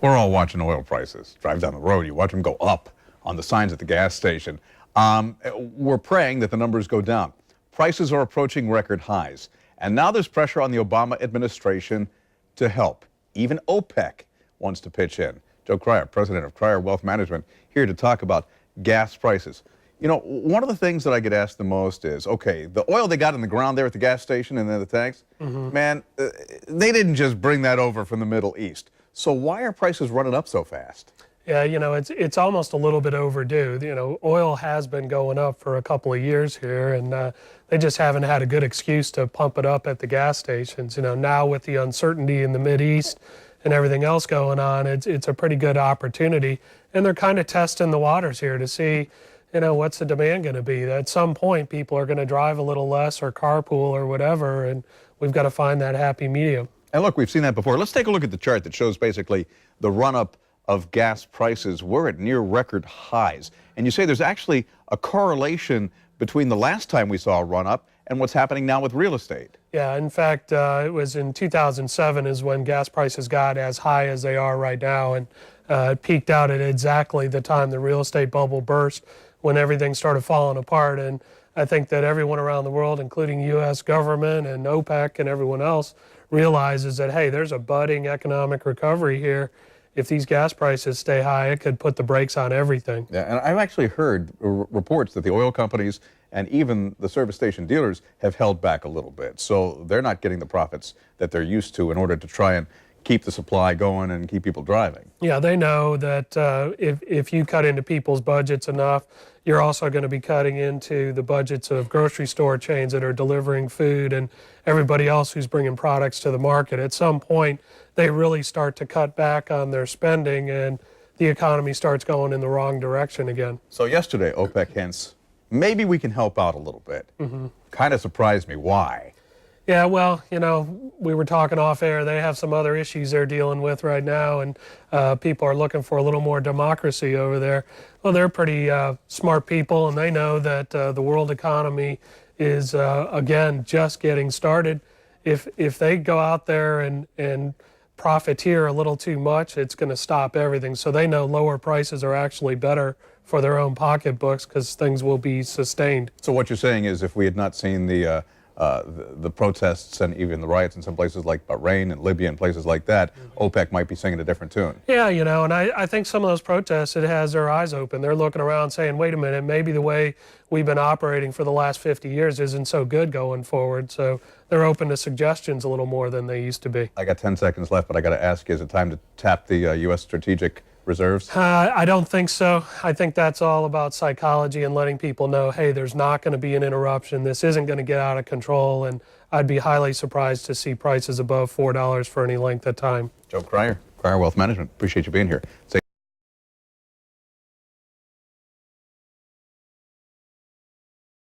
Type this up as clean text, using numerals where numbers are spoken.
We're all watching oil prices. Drive down the road, you watch them go up on the signs at the gas station. We're praying that the numbers go down. Prices are approaching record highs. And now there's pressure on the Obama administration to help. Even OPEC wants to pitch in. Joe Krier, president of Krier Wealth Management, here to talk about gas prices. You know, one of the things that I get asked the most is, okay, the oil they got in the ground there at the gas station and then the tanks, man, they didn't just bring that over from the Middle East. So why are prices running up so fast? Yeah, you know, it's almost a little bit overdue. You know, oil has been going up for a couple of years here, and they just haven't had a good excuse to pump it up at the gas stations. You know, now with the uncertainty in the Mideast and everything else going on, it's a pretty good opportunity. And they're kind of testing the waters here to see, you know, what's the demand going to be. At some point, people are going to drive a little less or carpool or whatever, and we've got to find that happy medium. And look, we've seen that before. Let's take a look at the chart that shows basically the run-up of gas prices. We're at near record highs. And you say there's actually a correlation between the last time we saw a run-up and what's happening now with real estate. Yeah, in fact, it was in 2007 is when gas prices got as high as they are right now, and it peaked out at exactly the time the real estate bubble burst, when everything started falling apart. And I think that everyone around the world, including U.S. government and OPEC and everyone else, realizes that, hey, there's a budding economic recovery here. If these gas prices stay high, it could put the brakes on everything. Yeah, and I've actually heard reports that the oil companies and even the service station dealers have held back a little bit. So they're not getting the profits that they're used to in order to try and keep the supply going and keep people driving. Yeah, they know that if you cut into people's budgets enough, you're also going to be cutting into the budgets of grocery store chains that are delivering food and everybody else who's bringing products to the market. At some point, they really start to cut back on their spending and the economy starts going in the wrong direction again. So yesterday, OPEC hints, maybe we can help out a little bit. Kind of surprised me. Why? Yeah, well, you know, we were talking off air. They have some other issues they're dealing with right now, and people are looking for a little more democracy over there. Well, they're pretty smart people, and they know that the world economy is, again, just getting started. If they go out there and profiteer a little too much, it's going to stop everything. So they know lower prices are actually better for their own pocketbooks because things will be sustained. So what you're saying is if we had not seen the protests and even the riots in some places like Bahrain and Libya and places like that, OPEC might be singing a different tune. Yeah, you know, and I think some of those protests, it has their eyes open. They're looking around saying, wait a minute, maybe the way we've been operating for the last 50 years isn't so good going forward. So they're open to suggestions a little more than they used to be. I got 10 seconds left, but I got to ask you, is it time to tap the U.S. strategic reserves? I don't think so. I think that's all about psychology and letting people know, hey, there's not going to be an interruption. This isn't going to get out of control, and I'd be highly surprised to see prices above $4 for any length of time. Joe Krier, Krier Wealth Management. Appreciate you being here.